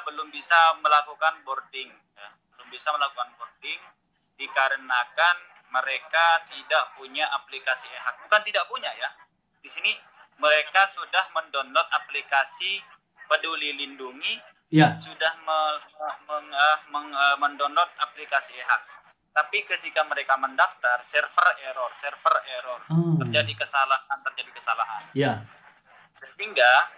belum bisa melakukan boarding, ya. Belum bisa melakukan boarding dikarenakan mereka tidak punya aplikasi e-hak. Bukan tidak punya ya. Di sini mereka sudah mendownload aplikasi Peduli Lindungi, Ya. sudah mendownload aplikasi e-hak. Tapi ketika mereka mendaftar, server error, terjadi kesalahan. Ya. Sehingga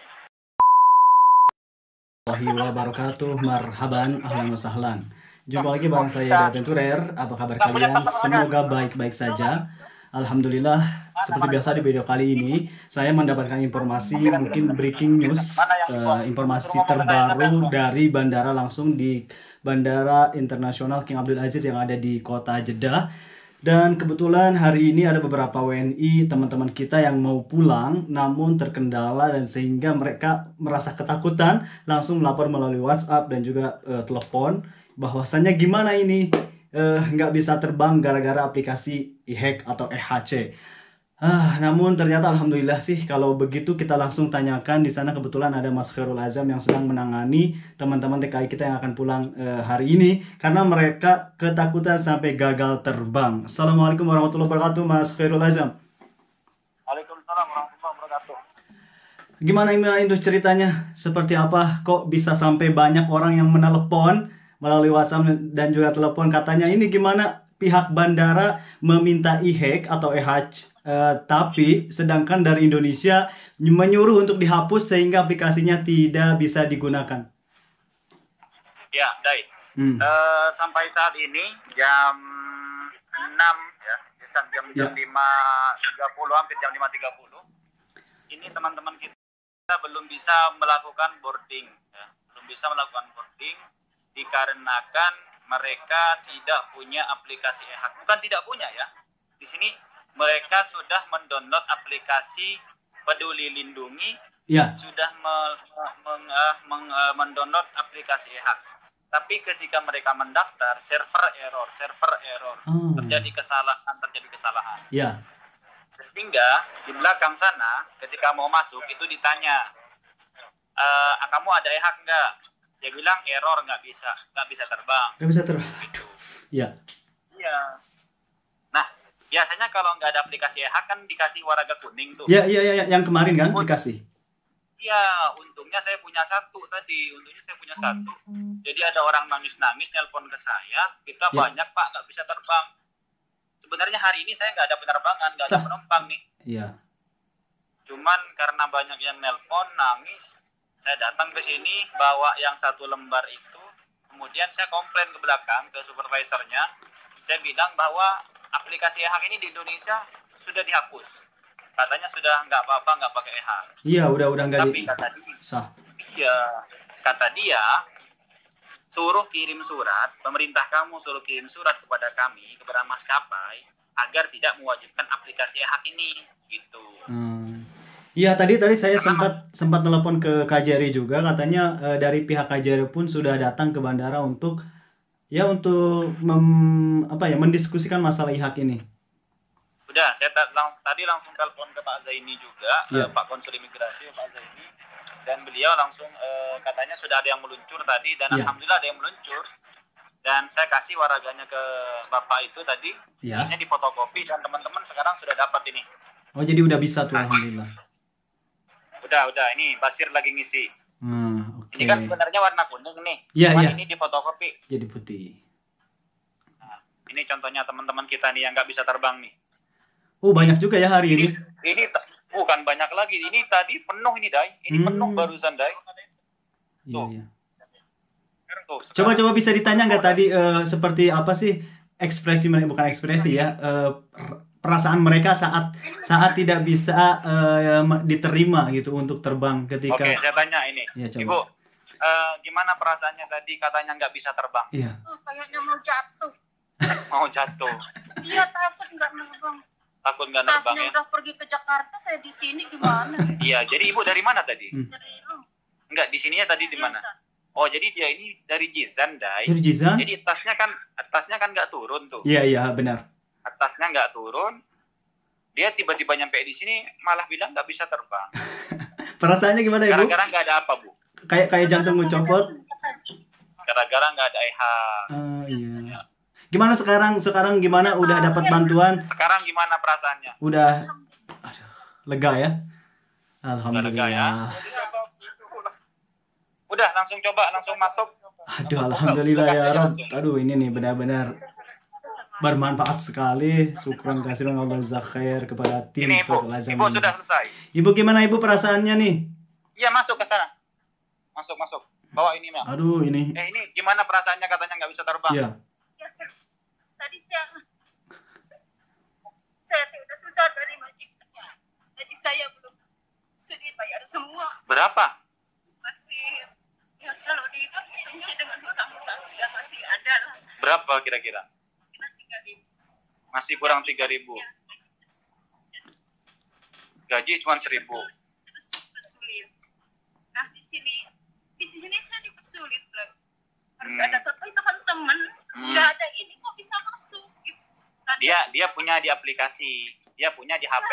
Wabarakatuh, marhaban, ahlan wa sahlan. Jumpa lagi bareng saya Adventurer. Apa kabar kalian? Semoga baik-baik saja. Alhamdulillah, seperti biasa di video kali ini saya mendapatkan informasi, mungkin breaking news, informasi terbaru dari bandara, langsung di Bandara Internasional King Abdul Aziz yang ada di kota Jeddah. Dan kebetulan hari ini ada beberapa WNI teman-teman kita yang mau pulang namun terkendala, dan sehingga mereka merasa ketakutan, langsung melapor melalui WhatsApp dan juga telepon bahwasannya gimana ini nggak bisa terbang gara-gara aplikasi e-hack atau EHC. Namun ternyata alhamdulillah sih kalau begitu. Kita langsung tanyakan di sana. Kebetulan ada Mas Khairul Azam yang sedang menangani teman-teman TKI kita yang akan pulang hari ini karena mereka ketakutan sampai gagal terbang. Assalamualaikum warahmatullahi wabarakatuh, Mas Khairul Azam. Waalaikumsalam warahmatullahi wabarakatuh. Gimana itu ceritanya? Seperti apa kok bisa sampai banyak orang yang menelepon melalui WhatsApp dan juga telepon, katanya ini gimana pihak bandara meminta e-hack atau e-hack, tapi sedangkan dari Indonesia menyuruh untuk dihapus sehingga aplikasinya tidak bisa digunakan. Ya, Dai. Sampai saat ini jam 6 ya, jam 5.30, hampir jam 5.30. Ini teman-teman kita belum bisa melakukan boarding, ya. Belum bisa melakukan boarding dikarenakan mereka tidak punya aplikasi e-hak. Bukan tidak punya ya. Di sini mereka sudah mendownload aplikasi Peduli Lindungi, ya. Sudah mendownload aplikasi e-hak. Tapi ketika mereka mendaftar, server error, terjadi kesalahan. Ya. Sehingga di belakang sana ketika mau masuk itu ditanya, kamu ada e-hak nggak? Dia bilang error, nggak bisa terbang. Gitu. Ya. Iya. Nah, biasanya kalau nggak ada aplikasi e-hak kan dikasih warna kuning tuh. Iya, yang kemarin kan dikasih. Iya, untungnya saya punya satu. Jadi ada orang nangis-nangis nelpon ke saya, kita banyak Pak nggak bisa terbang. Sebenarnya hari ini saya nggak ada penerbangan, nggak ada penumpang nih. Iya. Cuman karena banyak yang nelpon, nangis, saya datang ke sini bawa yang satu lembar itu, kemudian saya komplain ke belakang ke supervisornya. Saya bilang bahwa aplikasi e-hak ini di Indonesia sudah dihapus. Katanya sudah nggak apa-apa, nggak pakai e-hak. Iya, udah nggak. Tapi kata dia, suruh kirim surat, pemerintah kamu suruh kirim surat kepada kami, kepada maskapai, agar tidak mewajibkan aplikasi e-hak ini, gitu. Iya, tadi saya sempat telepon ke KJRI juga, katanya dari pihak KJRI pun sudah datang ke bandara untuk mendiskusikan masalah e-hak ini. Udah, saya tadi langsung telepon ke Pak Zaini juga, Pak Konsul Imigrasi Pak Zaini, dan beliau langsung katanya sudah ada yang meluncur tadi, dan alhamdulillah ada yang meluncur. Dan saya kasih waraganya ke Bapak itu tadi, ini difotokopi, dan teman-teman sekarang sudah dapat ini. Oh, jadi udah bisa tuh, alhamdulillah. Udah, ini Basir lagi ngisi. Okay. Ini kan sebenarnya warna kuning nih. Iya. Ini difotokopi jadi putih. Nah, ini contohnya teman-teman kita nih yang nggak bisa terbang nih. Oh, banyak juga ya hari ini. Ini bukan banyak lagi. Ini tadi penuh ini, Dai. Ini penuh barusan, Dai. Iya. Coba bisa ditanya nggak tadi seperti apa sih ekspresi mereka, bukan ekspresi ya, perasaan mereka saat tidak bisa diterima gitu untuk terbang ketika. Oke, saya tanya ini. Ya, Ibu, gimana perasaannya tadi katanya nggak bisa terbang? Iya. Kayaknya mau jatuh. Mau jatuh. Iya, takut nggak nerbang. Takut nggak nerbang ya? Udah pergi ke Jakarta, saya di sini gimana? Iya, jadi Ibu dari mana tadi? Dari Enggak, di sininya tadi di mana? Oh, jadi dia ini dari Jizan, Dai. Dari Jizan? Jadi tasnya kan nggak turun tuh. Iya, benar. Tasnya nggak turun. Dia tiba-tiba nyampe di sini malah bilang nggak bisa terbang. Perasaannya gimana, Ibu? Gara-gara nggak ada apa, Bu? Kayak jantung mencopot. gara-gara nggak ada EH. Iya. Gimana sekarang gimana, udah dapat bantuan? Sekarang gimana perasaannya? Udah, aduh, lega ya? Udah lega ya? Alhamdulillah. Udah langsung coba, langsung masuk. Aduh, alhamdulillah ya Rob. Aduh, ini nih benar-benar bermanfaat sekali. Syukran kasihan Allah Zakhair kepada tim Ini Ibu, Khairul Azam Ibu ini. sudah selesai. Ibu gimana Ibu perasaannya nih? Iya, masuk ke sana. Masuk. Bawa ini, Mel. Aduh, ini. Ini gimana perasaannya, katanya nggak bisa terbang? Iya. Tadi saya tidak susah dari majikannya. Jadi saya belum sedih bayar semua. Berapa? Masih ya kalau dihitung dengan hutang-hutang ya masih ada lah. Berapa kira-kira? Kira 3.000. Masih kurang 3.000. Gaji cuma 1.000. Terus dipersulit. Nah di sini saya dipersulit loh. Harus ada teman-teman. Nggak ada ini kok bisa masuk. Gitu. Tadi Dia punya di aplikasi, dia punya di HP.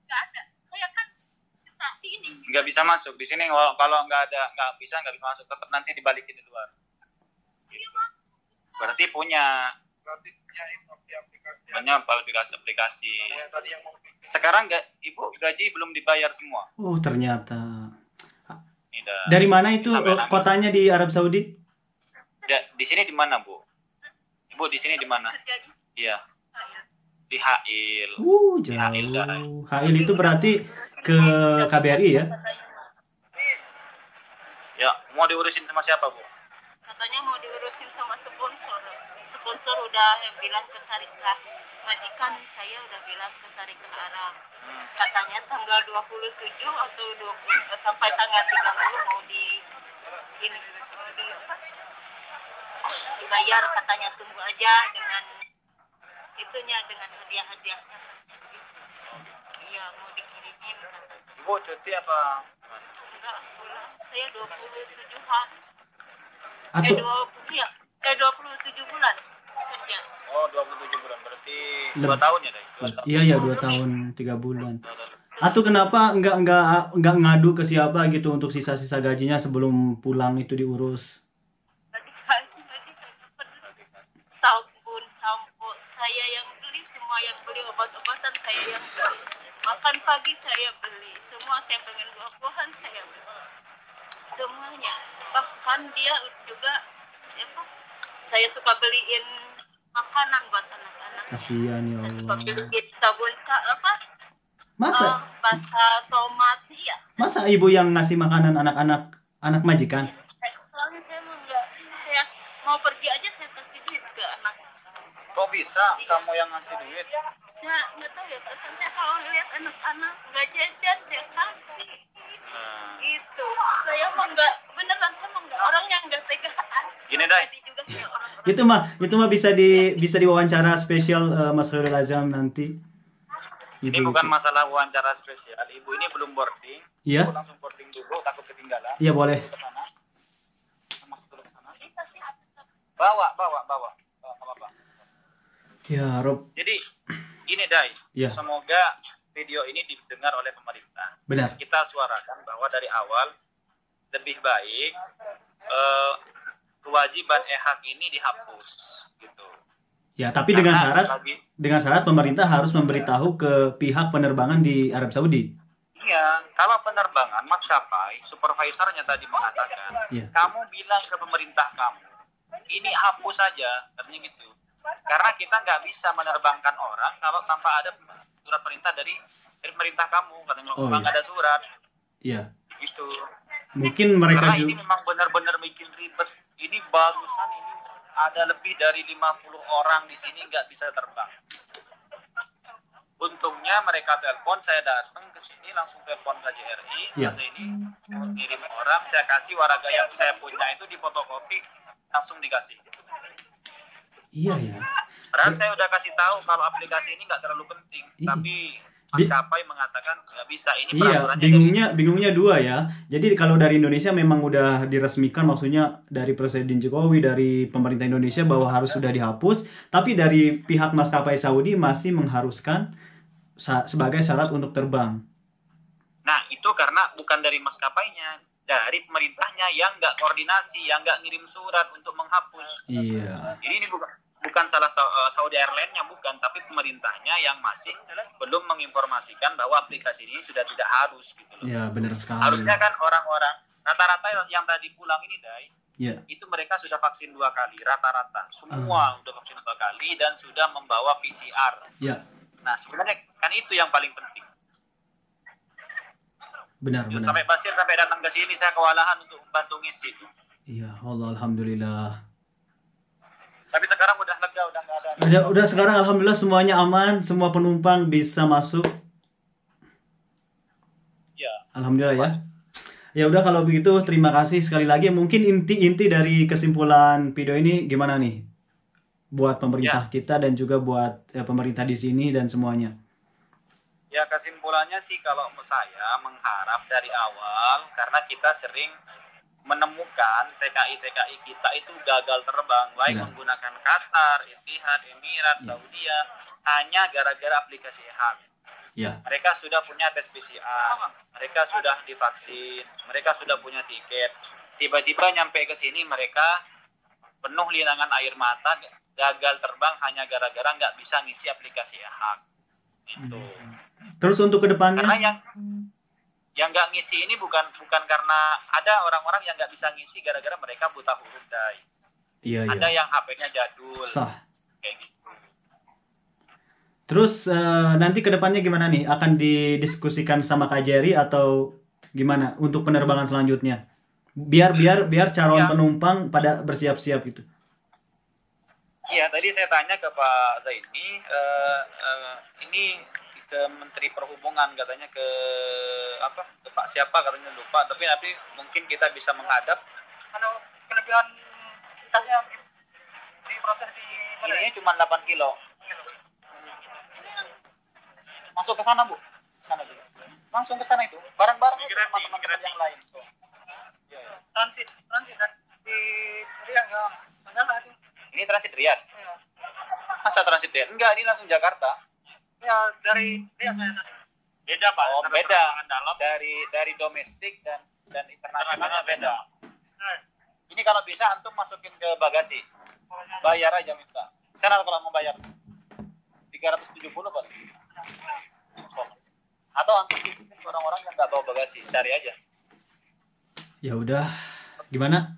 nggak ada. Saya kan minta ini. Nggak bisa masuk di sini. Kalau nggak bisa masuk. Tetap nanti dibalikin di luar. Dia masuk. Berarti punya aplikasi. Sekarang Ibu gaji belum dibayar semua. Oh, ternyata. Ini dah. Dari mana itu Sampai kotanya di Arab Saudi? Di sini di mana, Bu? Ibu di sini di mana? Kerjanya Iya, saya. di Hail. Jauh. Hail itu berarti ke KBRI ya? Ya, mau diurusin sama siapa, Bu? Katanya mau diurusin sama sponsor. Sponsor udah bilang ke Syarikat. Majikan saya udah bilang ke Syarikat Arab. Katanya tanggal 27 atau 20 sampai tanggal 30 mau dibayar, katanya tunggu aja dengan itunya, dengan hadiah-hadiahnya. Iya, mau dikirimin katanya. Ibu cuti apa? Enggak, pulang. Saya 27-an. Atau 27 bulan kerja. Oh, 27 bulan. Berarti 2 tahun ya, Dai? 2 tahun. iya ya 2 tahun 3 bulan. Atau kenapa enggak ngadu ke siapa gitu untuk sisa-sisa gajinya sebelum pulang itu diurus? Dikasih sabun, sampo saya yang beli, semua yang beli, obat-obatan saya yang beli, makan pagi saya beli, semua saya pengen buah-buahan saya beli, semuanya. Bahkan dia juga saya suka beliin makanan buat anak-anak. Kasihan ya Saya suka Allah. beliin sabun Masa basah tomat, iya. masa ibu yang ngasih makanan anak majikan? Soalnya saya saya mau pergi aja saya kasih duit ke anak. Kok bisa kamu yang ngasih duit? Saya nggak tahu ya, perasaan saya kalau lihat anak-anak nggak jajan saya kasih. Gitu. Saya mah nggak, beneran saya mah nggak orang yang nggak tegaan. Gini, Dai. Tadi juga saya orang-orang. Itu mah bisa diwawancara spesial Mas Khairul Azam nanti. Ini bukan masalah wawancara spesial. Ibu ini belum boarding. Iya. Ibu langsung boarding dulu, takut ketinggalan. Iya boleh. Ke sana. Masuk dulu ke sana. Bawa apa-apa. Ya Rob. Jadi ini Dai, Ya. semoga video ini didengar oleh pemerintah. Benar. Kita suarakan bahwa dari awal lebih baik kewajiban EHAK ini dihapus gitu. Ya, tapi dengan Karena syarat pemerintah harus memberitahu ke pihak penerbangan di Arab Saudi. Iya, kalau penerbangan maskapai, supervisornya tadi mengatakan, Iya. kamu bilang ke pemerintah kamu, ini hapus saja, katanya gitu. Karena kita nggak bisa menerbangkan orang kalau tanpa ada surat perintah dari pemerintah kamu, katanya memang nggak ada surat, Iya. gitu. Mungkin mereka Karena ini juga memang benar-benar bikin ribet. Ini barusan ini ada lebih dari 50 orang di sini nggak bisa terbang. Untungnya mereka telepon, saya datang ke sini langsung telepon KJRI, Iya. ini ngirim orang, saya kasih warga yang saya punya itu di fotokopi, langsung dikasih. Iya ya. Padahal saya udah kasih tahu kalau aplikasi ini nggak terlalu penting, Iya. tapi maskapai mengatakan nggak bisa. Ini Iya, peraturannya bingungnya dua ya. Jadi kalau dari Indonesia memang udah diresmikan, maksudnya dari Presiden Jokowi, dari pemerintah Indonesia bahwa harus sudah dihapus, tapi dari pihak maskapai Saudi masih mengharuskan sebagai syarat untuk terbang. Nah, itu karena bukan dari maskapainya, dari pemerintahnya yang nggak koordinasi, yang nggak ngirim surat untuk menghapus. Iya. Jadi ini bukan salah Saudi Airlines-nya, bukan, tapi pemerintahnya yang masih belum menginformasikan bahwa aplikasi ini sudah tidak harus gitu loh. Iya, benar sekali. Harusnya kan orang-orang rata-rata yang tadi pulang ini, Dai, Iya. itu mereka sudah vaksin 2 kali, rata-rata semua udah vaksin 2 kali dan sudah membawa PCR. Iya. Nah, sebenarnya kan itu yang paling penting. Benar. Sampai Basir sampai datang ke sini saya kewalahan untuk bantu ngisi. Iya, Allah, alhamdulillah. Tapi sekarang udah lega, udah nggak ada. Udah sekarang alhamdulillah semuanya aman, semua penumpang bisa masuk. Ya. Alhamdulillah ya. Ya udah kalau begitu terima kasih sekali lagi. Mungkin inti dari kesimpulan video ini gimana nih? Buat pemerintah kita dan juga buat pemerintah di sini dan semuanya. Ya, kesimpulannya sih kalau saya mengharap dari awal, karena kita sering menemukan TKI kita itu gagal terbang, baik menggunakan Qatar, Etihad, Emirat, Saudi, hanya gara-gara aplikasi EHAG. Ya. Mereka sudah punya tes PCR, mereka sudah divaksin, mereka sudah punya tiket. Tiba-tiba nyampe ke sini mereka penuh linangan air mata, gagal terbang hanya gara-gara nggak bisa ngisi aplikasi EHAG. Itu. Terus untuk kedepannya? Karena yang nggak ngisi ini bukan karena ada orang-orang yang nggak bisa ngisi gara-gara mereka buta huruf, Dai. Iya. Ada yang HP-nya jadul. Sah. Kayak gitu. Terus nanti kedepannya gimana nih? Akan didiskusikan sama Kak Jerry atau gimana untuk penerbangan selanjutnya? Biar calon penumpang pada bersiap-siap gitu. Iya, tadi saya tanya ke Pak Zaini, ini ke Menteri Perhubungan katanya ke Pak siapa katanya lupa, tapi nanti mungkin kita bisa menghadap. Kalau kelebihan tasnya diproses di mana? Ini cuma 8 kilo. Masuk ke sana, Bu. Ke sana juga. Langsung ke sana itu. Barang-barang itu sama teman-teman yang lain. Transit di Riyadh ya. Masalah itu. Ini transit Riyadh. Ya. Masa transit Riyadh? Enggak, ini langsung Jakarta. Ya, dari Riyadh saya tadi. Beda, Pak. Oh, beda. Dari domestik dan internasionalnya beda. Ini kalau bisa antum masukin ke bagasi. Bayar aja minta. Sana kalau mau bayar. 370 paling. Atau antum titipin orang-orang yang nggak bawa bagasi, cari aja. Ya udah, gimana?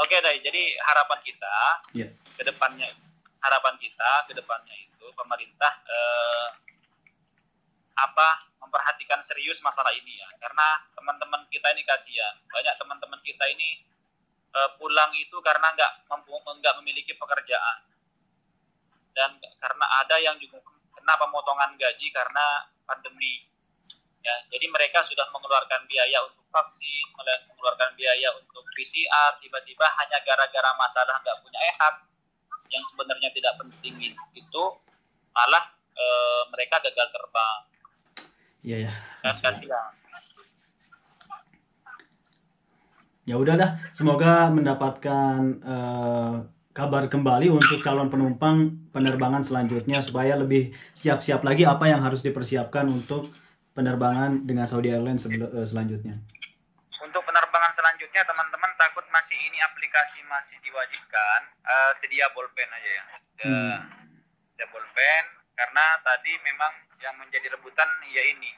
Oke, Dai. Jadi harapan kita ke depannya itu pemerintah memperhatikan serius masalah ini ya, karena teman-teman kita ini kasihan. Banyak teman-teman kita ini pulang itu karena nggak memiliki pekerjaan, dan karena ada yang juga kena pemotongan gaji karena pandemi. Ya, jadi mereka sudah mengeluarkan biaya untuk vaksin, mengeluarkan biaya untuk PCR, tiba-tiba hanya gara-gara masalah nggak punya EHAG yang sebenarnya tidak penting itu, malah mereka gagal terbang. Iya ya. Dan kasihan. Ya udah dah, semoga mendapatkan kabar kembali untuk calon penumpang penerbangan selanjutnya supaya lebih siap-siap lagi apa yang harus dipersiapkan untuk penerbangan dengan Saudi Airlines selanjutnya. Untuk penerbangan selanjutnya teman-teman takut masih ini aplikasi masih diwajibkan, sedia bolpen aja ya. Sedia bolpen karena tadi memang yang menjadi rebutan ya ini.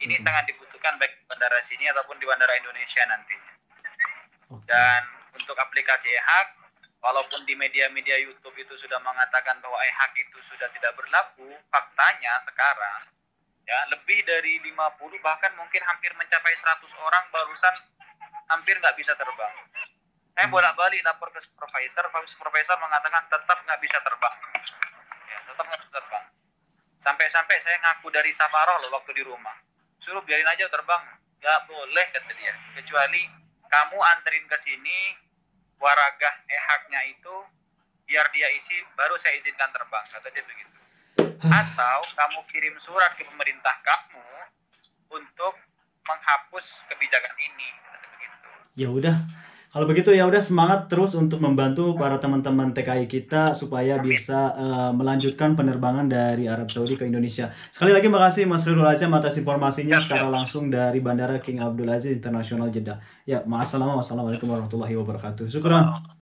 Ini sangat dibutuhkan baik di bandara sini ataupun di bandara Indonesia nantinya. Dan untuk aplikasi EHAG, walaupun di media-media YouTube itu sudah mengatakan bahwa EHAG itu sudah tidak berlaku, faktanya sekarang ya lebih dari 50 bahkan mungkin hampir mencapai 100 orang barusan hampir nggak bisa terbang. Saya bolak-balik lapor ke supervisor mengatakan tetap nggak bisa terbang. Ya, tetap nggak bisa terbang. Sampai-sampai saya ngaku dari Safarah loh waktu di rumah. Suruh biarin aja terbang. Nggak boleh kata dia. Kecuali kamu anterin ke sini waragah EHAG-nya itu biar dia isi baru saya izinkan terbang, kata dia begitu. Atau kamu kirim surat ke pemerintah kamu untuk menghapus kebijakan ini, kata begitu. Ya udah, Kalau begitu ya udah semangat terus untuk membantu para teman-teman TKI kita supaya bisa melanjutkan penerbangan dari Arab Saudi ke Indonesia. Sekali lagi makasih Mas Khairul Azam atas informasinya secara langsung dari Bandara King Abdul Aziz International Jeddah. Ya, wassalamualaikum warahmatullahi wabarakatuh. Syukran.